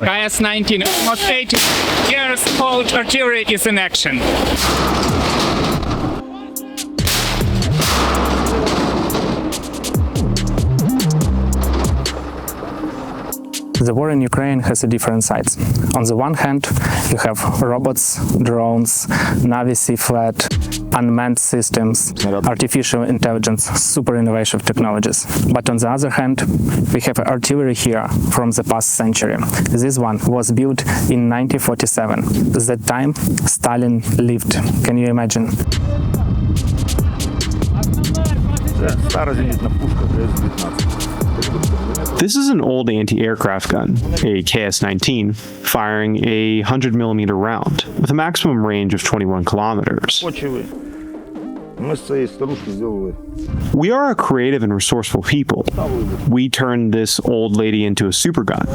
KS-19, almost 80 years old artillery is in action. The war in Ukraine has different sides. On the one hand, you have robots, drones, Navy sea fleet, unmanned systems, artificial intelligence, super innovative technologies. But on the other hand, we have artillery here from the past century. This one was built in 1947, the time Stalin lived. Can you imagine? This is an old anti-aircraft gun, a KS-19, firing a 100mm round with a maximum range of 21 kilometers. We are a creative and resourceful people. We turned this old lady into a super gun.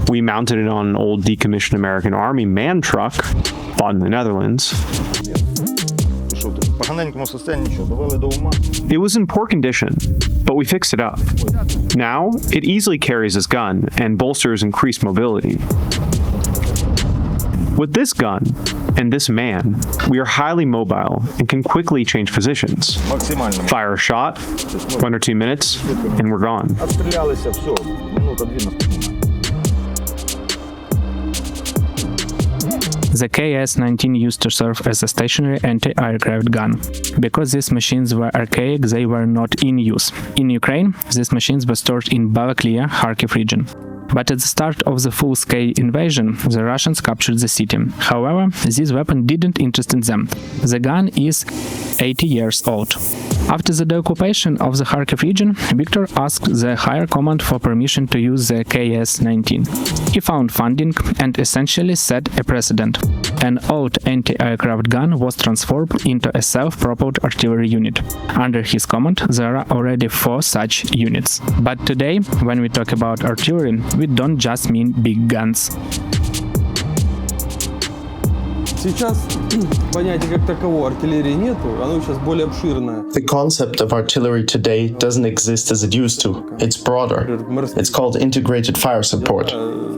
We mounted it on an old decommissioned American Army man truck, bought in the Netherlands. It was in poor condition, but we fixed it up. Now, it easily carries this gun and bolsters increased mobility. With this gun and this man, we are highly mobile and can quickly change positions. Fire a shot, 1 or 2 minutes, and we're gone. The KS-19 used to serve as a stationary anti-aircraft gun. Because these machines were archaic, they were not in use. In Ukraine, these machines were stored in Balaklia, Kharkiv region. But at the start of the full-scale invasion, the Russians captured the city. However, this weapon didn't interest them. The gun is 80 years old. After the occupation of the Kharkiv region, Viktor asked the higher command for permission to use the KS-19. He found funding and essentially set a precedent. An old anti-aircraft gun was transformed into a self-propelled artillery unit. Under his command, there are already 4 such units. But today, when we talk about artillery, we don't just mean big guns. Сейчас понятия как такового артиллерии нету, оно сейчас более обширное. The concept of artillery today doesn't exist as it used to. It's broader. It's called integrated fire support.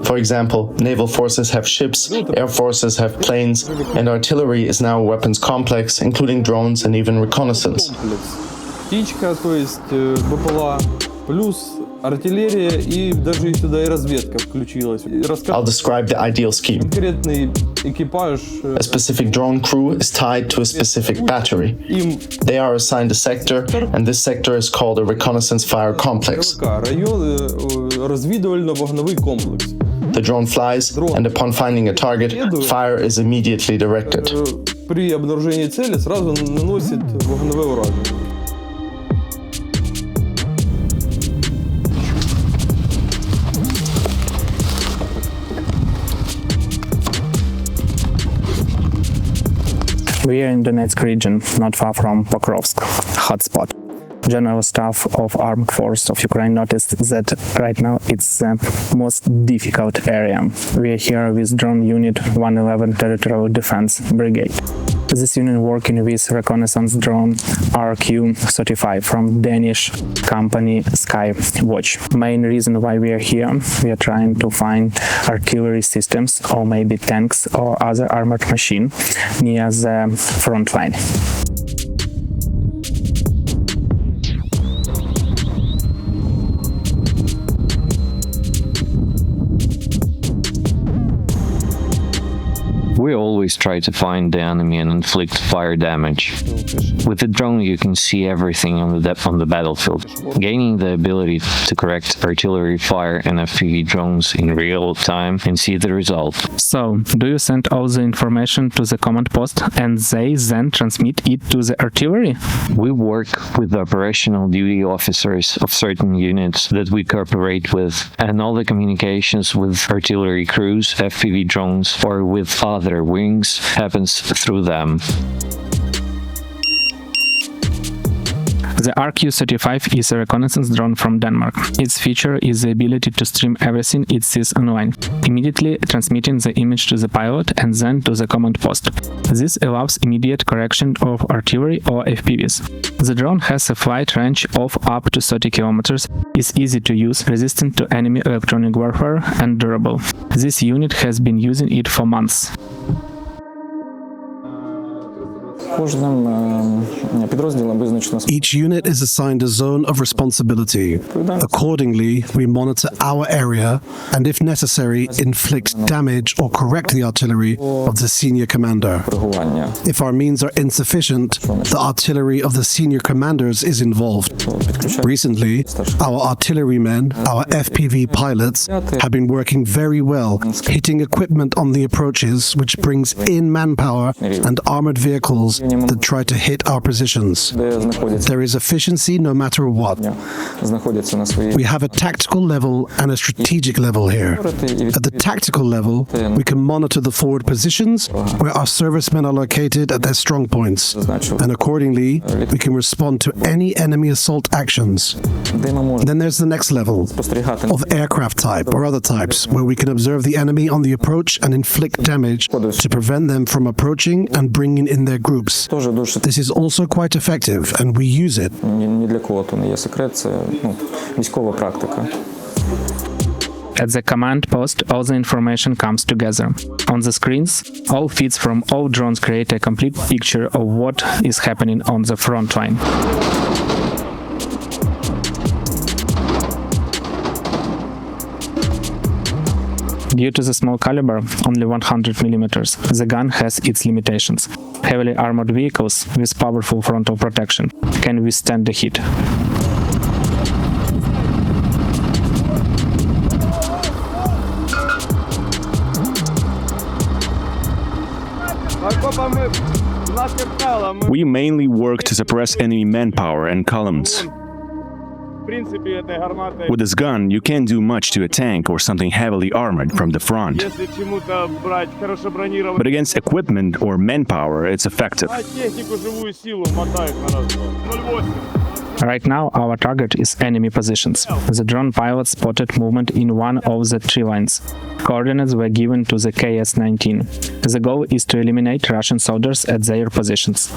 For example, naval forces have ships, air forces have planes, and artillery is now a weapons complex, including drones and even reconnaissance. Птичка, то есть БПЛА, плюс артиллерия и даже сюда и разведка включилась. I'll describe the ideal scheme. Конкретный экипаж. A specific drone crew is tied to a specific battery. They are assigned a sector, and this sector is called a reconnaissance fire complex. Район разведывально-вогновый комплекс. The drone flies, and upon finding a target, fire is immediately directed. При обнаружении цели сразу наносит вогновое уражение. We are in Donetsk region, not far from Pokrovsk, hotspot. General Staff of Armed Forces of Ukraine noticed that right now it's the most difficult area. We are here with drone unit 111 Territorial Defense Brigade. This unit working with reconnaissance drone RQ-35 from Danish company Skywatch. Main reason why we are here, we are trying to find artillery systems or maybe tanks or other armored machine near the front line. We always try to find the enemy and inflict fire damage. With the drone you can see everything on the battlefield, gaining the ability to correct artillery fire and FPV drones in real time and see the result. So, do you send all the information to the command post and they then transmit it to the artillery? We work with the operational duty officers of certain units that we cooperate with, and all the communications with artillery crews, FPV drones, or with other wings happens through them. The RQ-35 is a reconnaissance drone from Denmark. Its feature is the ability to stream everything it sees online, immediately transmitting the image to the pilot and then to the command post. This allows immediate correction of artillery or FPVs. The drone has a flight range of up to 30 kilometers, is easy to use, resistant to enemy electronic warfare, and durable. This unit has been using it for months. Each unit is assigned a zone of responsibility. Accordingly, we monitor our area and, if necessary, inflict damage or correct the artillery of the senior commander. If our means are insufficient, the artillery of the senior commanders is involved. Recently, our artillerymen, our FPV pilots, have been working very well, hitting equipment on the approaches, which brings in manpower and armored vehicles that try to hit our positions. There is efficiency no matter what. We have a tactical level and a strategic level here. At the tactical level, we can monitor the forward positions where our servicemen are located at their strong points, and accordingly, we can respond to any enemy assault actions. Then there's the next level, of aircraft type or other types, where we can observe the enemy on the approach and inflict damage to prevent them from approaching and bringing in their groups. This is also quite effective, and we use it. At the command post, all the information comes together. On the screens, all feeds from all drones create a complete picture of what is happening on the front line. Due to the small caliber, only 100mm, the gun has its limitations. Heavily armored vehicles with powerful frontal protection can withstand the heat. We mainly work to suppress enemy manpower and columns. With this gun, you can't do much to a tank or something heavily armored from the front. But against equipment or manpower, it's effective. Right now, our target is enemy positions. The drone pilot spotted movement in one of the tree lines. Coordinates were given to the KS-19. The goal is to eliminate Russian soldiers at their positions.